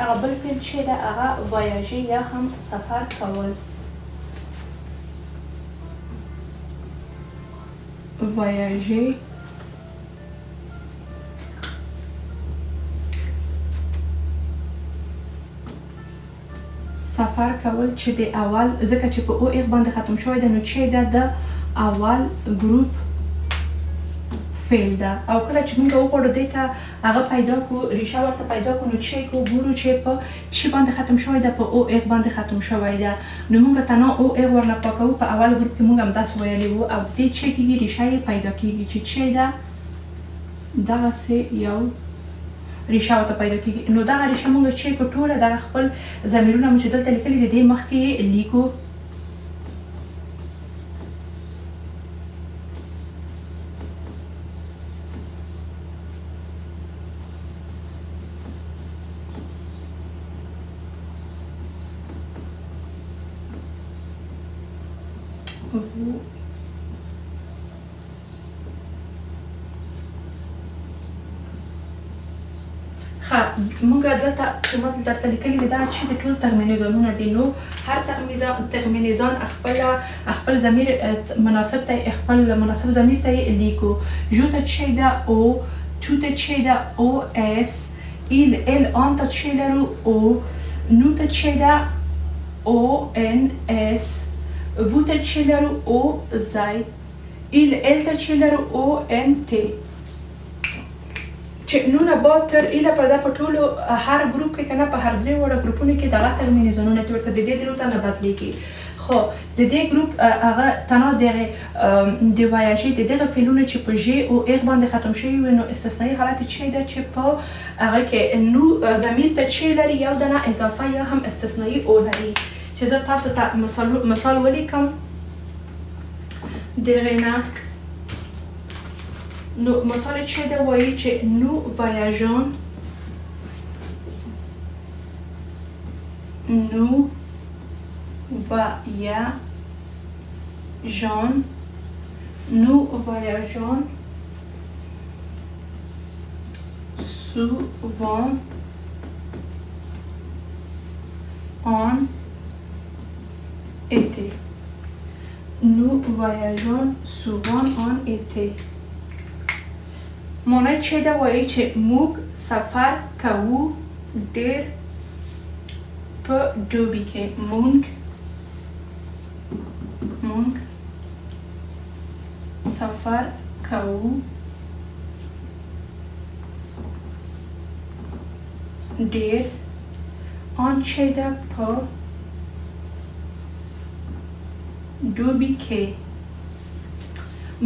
هغه بل فعل چې ده هغه وایاژې یا هم سفر کول. وایاژې سفر کول چې د اول ځکه چې په او ایغ باندې ختم شوی ده نو چې ده د اول ګروپ فعل ده او کله چې موږ وغواړو دې ته هغه پیدا کړو ریشه ورته پیدا کړو نو چې ګورو چې په چې باندې ختم شوی ده په او ایغ باندې ختم شوی ده نو موږ تنها او ایغ ورنه پاکوو په اول ګروپ کې موږ همداسې ویلي وو او دې چې کېږي ریشه یې پیدا کېږي چې ده دغسې یو ریشه ورته پیدا کېږي نو دغه ریشه موږ چې په ټوله دغه خپل ضمیرونه مو چې دلته لیکلي د دې مخکې یې لیکو. موږ دلته ما درته لیکلي دي دا چې د ټول ترمینیزانونه دي نو هر ترمینیزان خپل ضمیر مناسب ته خپل مناسب ضمیر ته یې لیکو. جو ته چې ده او تو ته چې ده او اس ال آن ته چې لرو او نو ته چې ده او ان اس وو ته چې لرو او زای ال ته چې لرو او ان تی چې نونه با تر ایله په دا په ټولو هر ګروپ کې کنه په هر درې وړه ګروپونو کې دغه ترمینیزانونه دي ورته د دې درو ته نه بدلېږي. خو د دې ګروپ هغه تنها دغه د وایاژې د دغه فعلونه چې په ژ او ایغ باندې ختم شوي وي نو استثنایي حالت چې ده چې په هغه کې نو ضمیر ته چې لري یو دانه اضافه یا هم استثنایي او لري چې زه تاسو ته مثال ولیکم دغه نه. نو مثال چې ده وایي چې نو voyageons souvent en été. Nous voyageons souvent en été. معنی چې ده وایي چې موږ سفر کوو ډېر په دوبي کې. موږ سفر کوو ډېر آن چې ده په دوبي کې.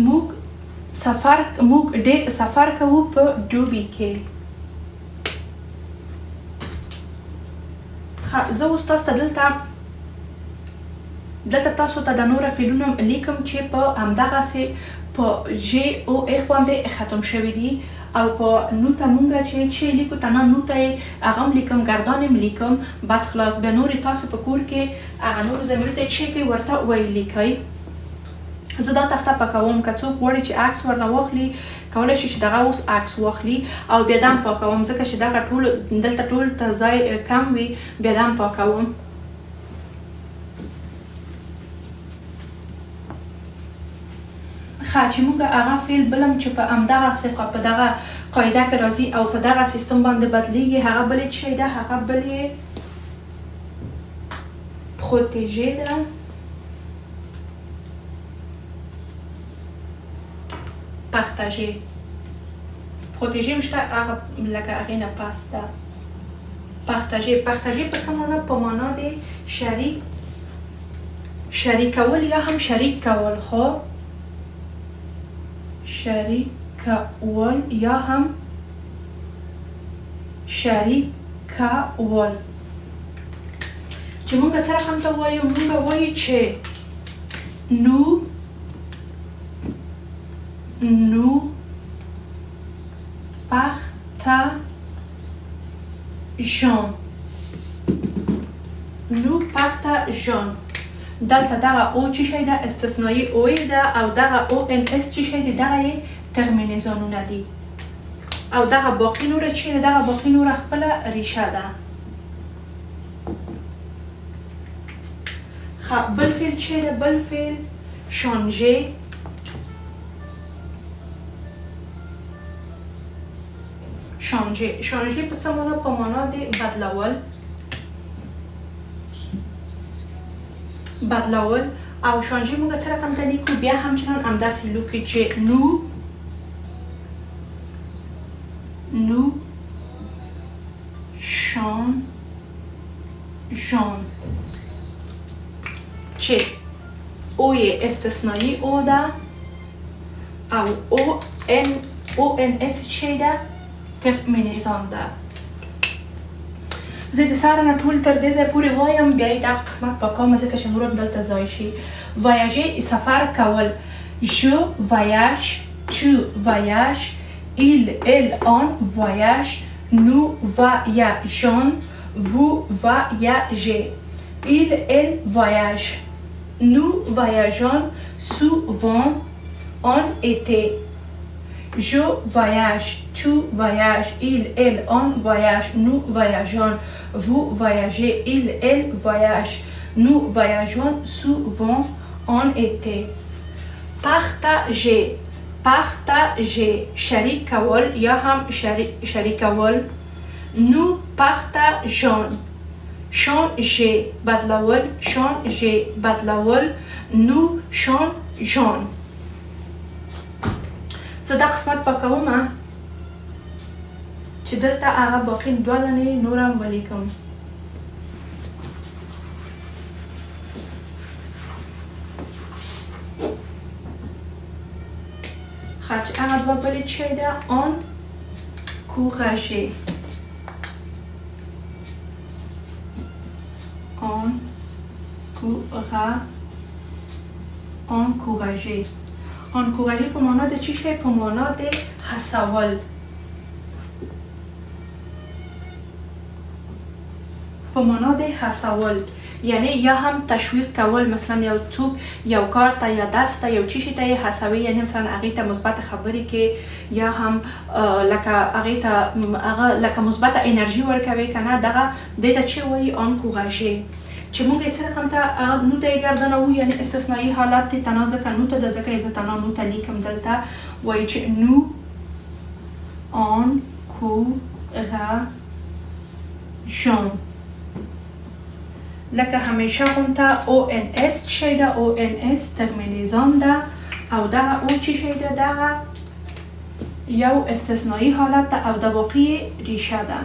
موږ سفر کوو په دوبي کې. زه اوس تاسو ته دلته تاسو ته د نورو فعلونو لیکم چې په همدغسې په ژ او ایغ باندې ختم شوي دي او په نو ته مونږ چې لیکو تنها نو ته یې هغه هم لیکم ګردان هم لیکم بس خلاص بیا نورې تاسو په کور کې هغه نورو ضمیرو ته یې چې کوئ ورته ولیکئ. زه دا تخته پاکوم که څوک غواړي چې عکس ورنه واخلي کولی شي چې دغه اوس عکس واخلي او بیا دم پاکوم ځکه چې دغه دلته ټول ته ځای کم وي بیا دم پاکوم. ښه چې موږ هغه فعل بل هم چې په همدغسې په دغه قاعده کې راځي او په دغه سیستم باندې بدلیږي هغه بل یې څه ده هغه بل یې پروتیژې ده. پارتاژې پروتیژې هم شته هغه لکه هغې نه پس ده. پارتاژې په څه معنا په معنا د شریکول یا هم شریک کول. خو شریک کول یا هم شریک کول چې مونږ څه رقم ته وایو مونږ وایو چې nous partageons. دلته دغه او چې شی ده استثنایی او ده او دغه او ان اس چې شی ده دغه یې ترمینیزانونه دي او دغه باقي نوره چې ده دغه باقي نوره خپله ریشه ده. بل فعل چی ده؟ بل فعل شانژه. شانژه په څه معنا؟ په معنا د بدلول. او شانژه موږ څه رقم ته لیکو؟ بیا همچنان همداسې لیکو چې نو شانژون چې او استثنایی او ده او او ان اس چی ده؟ ترمینیزان ده. زه د ساره نه ټول تر دې ځای پورې وایم، بیا یې دغه قسمت پاکوم ځکه چې نور هم دلته ضایع شي. voyager سفر کول. je voyage، tu voyages، elle on voyage، nous voyageons، vous voyagez، elle voyage، nous voyageons souvent en été، je voyage، tu voyages، elle on voyage، nous voyageons، vous voyagez، elle voyage، nous voyageons souvent en été. partager شریک کول یا هم شریکول. nous partageons changer بدلول. nous changeons. زه دا قسمت پاکوم چې دلته هغه باقي دوه دانې نور هم ولیکم. چې هغه دوه بلې چی ده؟ encourager. encourager په معنا د چی شی؟ په معنا د هڅول. په معنا د هڅول یعنی یا هم تشویق کول، مثلا یو څوک یو کار ته یا درس ته یو چی شي ته یې هڅوي، یعنی مثلا هغې ته مثبت خبرې کې یا هم لکه هغې ته هغه لکه مثبت انرژي ورکوي که نه، دغه دې ته چی وایي؟ encourager. چې موږ یې څه رقم ته نو ته یې ګردنوو، یعنی استثنایي حالت دی تنا ځکه نو ته ده، ځکه یې زه تنا نو ته لیکم دلته. وایي چې نو encourageons. لکه همیشه غونته او ان اس چی ده؟ او ان اس ترمینیزان ده او دغه او چی شی ده؟ دغه یو استثنایی حالت ده او د واقعي ریشه ده.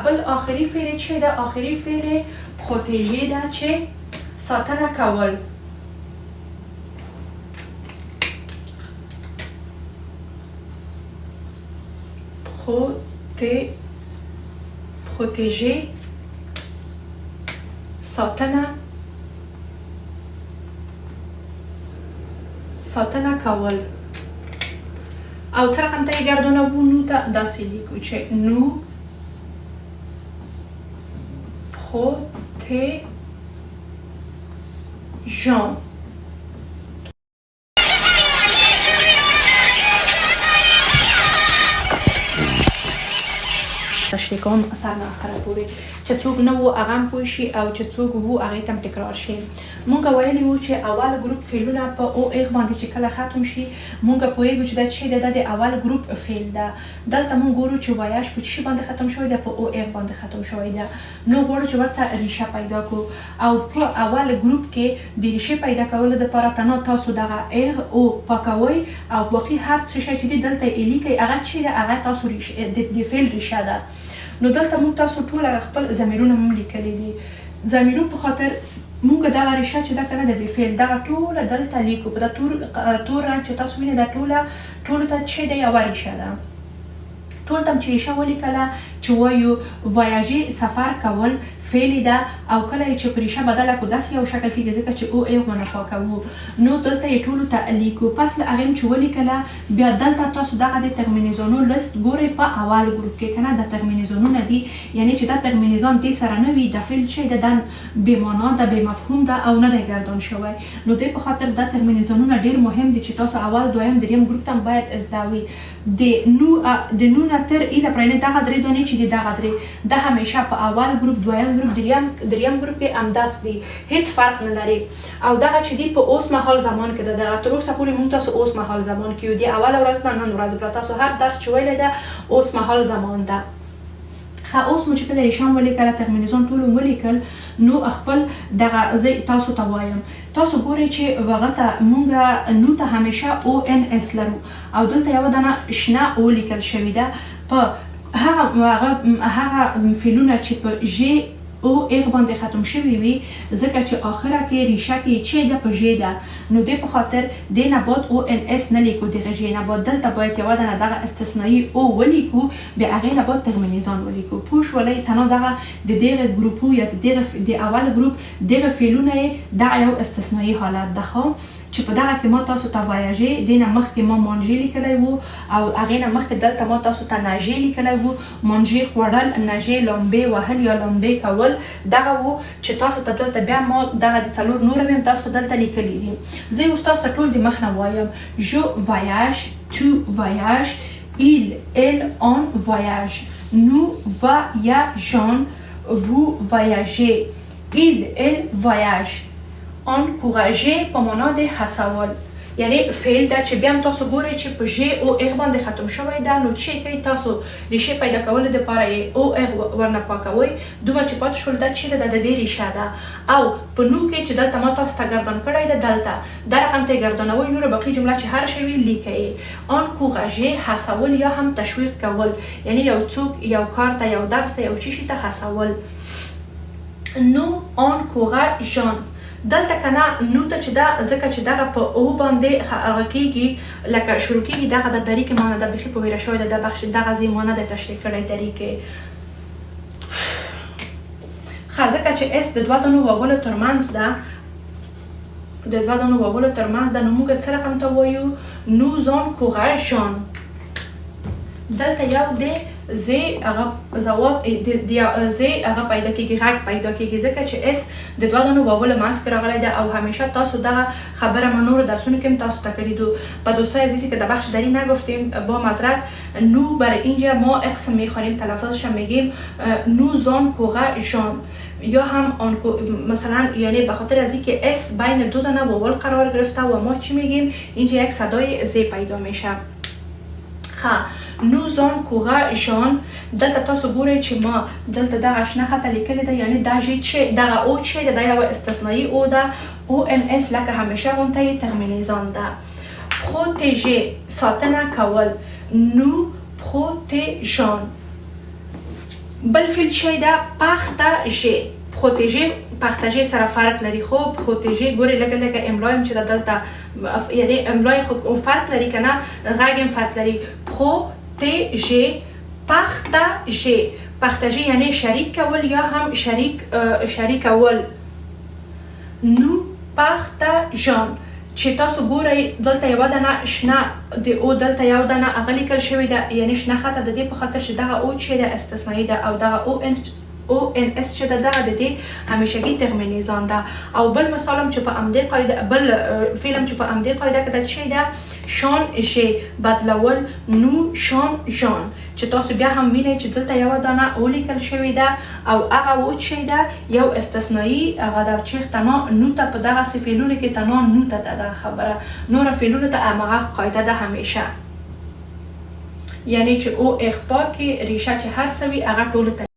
بل آخری فعل چی ده؟ آخری فعل protéger ده چې ساتنه کول. protéger ساتنه کول. او څه رقم ته یې ګردونوو؟ نو ته داسې لیکو چې نو protégeons. تشریح کوم سر نه اخره پورې چې څوک نه وو هغه هم پوه شي او چې څوک وو هغې ته هم تکرار شي. مونږ ویلي وو چې اول ګروپ فعلونه په او ایغ باندې چې کله ختم شي مونږ پوهیږو چې دا چې ده د اول ګروپ فعل ده. دلته مونږ ګورو چې وایاش په چی باندې ختم شوی ده؟ په او ایغ باندې ختم شوی ده. نو غواړو چې ورته ریشه پیدا کړو او په اول ګروپ کې د ریشې پیدا کولو دپاره تنها تاسو دغه ایغ او پاکوئ او باقي هر څه شی چې دی دلته یې لیکئ هغه چې ده هغه تاسو د فعل ریشه ده. نو دلته مونږ تاسو ټول خپل ضمیرونه هم لیکلي دي. ضمیرو په خاطر مونږ دغه ریشه چې ده که نه د فعل دغه ټوله دلته لیکو په دا تور رنګ چې تاسو وینئ دا ټولو ته چې ده یوه ریشه ده. ټول تم چې ریشه ولیکله چې وایو وایاژې سفر کول فعل ده او کله چې په ریشه بدله کو داسې یو شکل کېږي ځکه چې او ایغونه پاکوو نو دلته یې ټولو ته لیکو. پس له هغې چې ولیکله بیا دلته تاسو دغه د ترمینیزونو لست ګورئ په اول ګروپ کې که نه د ترمینیزونونه دي یعنی چې دا ترمینیزون دې سره نه وي د فعل چې ده دا بېمانا ده بېمفهوم ده او نه دی ګردان شوی نو دې په خاطر دا ترمینیزونونه ډېر مهم دي چې تاسو اول دویم دریم ګروپ ته باید زده وي. د نو نه تر ایله پرانې دغه درې دانې چې دي دغه درې دا همیشه په اول ګروپ دویم ګروپ دریم ګروپ کې همداسې دي هیڅ فرق نه لري. او دغه چې دي په اوسمهال زمان کې ده دغه تر اوسه پورې موږ تاسو اوسمهال زمان کې یو د اوله ورځ نه نن ورځ بله تاسو هر درس چې ویلی ده اوسمهال زمان ده. ښه اوس مو چې کله ریشان ولیکله ترمینیزون ټول ولیکل نو خپل دغه زه تاسو ته وایم تاسو ګورئ چې هغه ته مونږ نو ته همیشه او ان اس لرو او دلته یوه دانه شنه او لیکل شوې ده په هغه فعلونه چې په ژ او ایغ باندې ختم شوي وي ځکه چې آخره کې ریشه کې چې ده په ژ ده نو دې په خاطر دې نه باید او ان اس نه لیکو دغه ژ نه باید دلته باید یوه دانه دغه استثنایي او ولیکو بیا هغې نه باید ترمینیزون ولیکو پوه شولئ تنها دغه د دغه ګروپو یا د اول ګروپ دغه فعلونه یې دغه یو استثنایي حالت ده خو چې په دغه کې ما تاسو ته وایاژې دې نه مخکې ما مانژې لیکلی وو او هغې نه مخکې دلته ما تاسو ته ناژې لیکلی وو مانژې خوړل ناژې لامبې وهل یا لامبې کول دغه وو چې تاسو ته دلته بیا ما دغه د څلور نور هم تاسو ته دلته لیکلي دي. زه اوس تاسو ته ټول د مخ نه وایم جو voyage tu voyages elle on voyage nous voyageons vous voyagez elle voyage encourager په معنا د هڅول یعنی فعل ده چې بیا هم تاسو ګورئ چې په ژ او ایغ باندې ختم شوی ده نو چې کوي تاسو ریشې پیدا کولو دپاره یې او ایغ ورنه پاکوئ دومره چې پاتې شول دا چې ده د دې ریشه ده او په نو کې چې دلته ما تاسو ته ګردان کړی ده دلته دا رقم ته یې ګردانوئ نوره باقي جمله چې هر شی وي لیکئ. انکوراژې هڅول یا هم تشویق کول یعنی یو څوک یو کار ته یو درس ته یو څه شي ته هڅول. نو انکوراژان دلته که نه نو ته چې دا ځکه چې دغه په او باندې هغه کېږي لکه شروع کېږي دغه د دري کې معنی ده بیخي په ویره شوی ده د بخش دغه ځای معنی ده تشریح کړی دري کې ښه ځکه چې اس د دوه دانو واولو ترمنځ ده د دوه دانو واولو ترمنځ ده نو موږ څه رقم ته وایو nous encourageons دلته یو دی زی هغه ځواب زی هغه پیدا کېږي غږ پیدا کېږي ځکه چې اس د دوه دانو واو له منځ کې راغلی ده او همیشه تاسو دغه خبره ما نورو درسونو کې هم تاسو ته کړي دو. و دوستای عزیزی که در بخش دری نگفتیم با معذرت نو برای اینجا ما اقسم میخوانیم تلفظش هم میگیم nous encourageons یا هم مثلا یعنی به خاطر از اینکه اس بین دو دانه واول قرار گرفته و ما چی میگیم اینجا یک صدای زی پیدا میشه. nous encourageons دلته تاسو ګورئ چې ما دلته دغه شنه خطه لیکلې ده یعنی دا ژ چې دغه او چې ده دا یوه استثنایي او ده او ان اس لکه همیشه غونته یې ترمینیزان ده. protéger ساتنه کول nous protégeons بل فعل چې ده partager protéger partager سره فرق لري خو protéger ګورئ لږه لږه املا هم چې ده دلته یعنی املا خو فرق لري که نه غږ هم فرق لري. protéger partager یعنی شریک کول یا هم شریکول. nous partageons چې تاسو ګورئ دلته یوه دانه شنه د او دلته یو دانه هغه لیکل شوې ده یعنی شنه خطه د دې په خاطر چې دغه او چې ده استثنایي ده او دغه او ان اس چې ده دغه د دې همیشګي ترمینیزان ده. او بل مثال هم چې په همدې قاعده بل فعل هم چې په همدې قاعده کې ده چې ده changer بدلول nous changeons چې تاسو بیا هم وینئ چې دلته یوه دانه او لیکل شوې ده او هغه او چې ده یو استثنایي هغه ده چې تنها نو ته په دغسې فعلونو کې تنها نو ته ده دا خبره نوره فعلونو ته همغه قاعده ده همیشه یعنی چې او اخبار کې ریشه چې هر څه وي هغه ټولو ته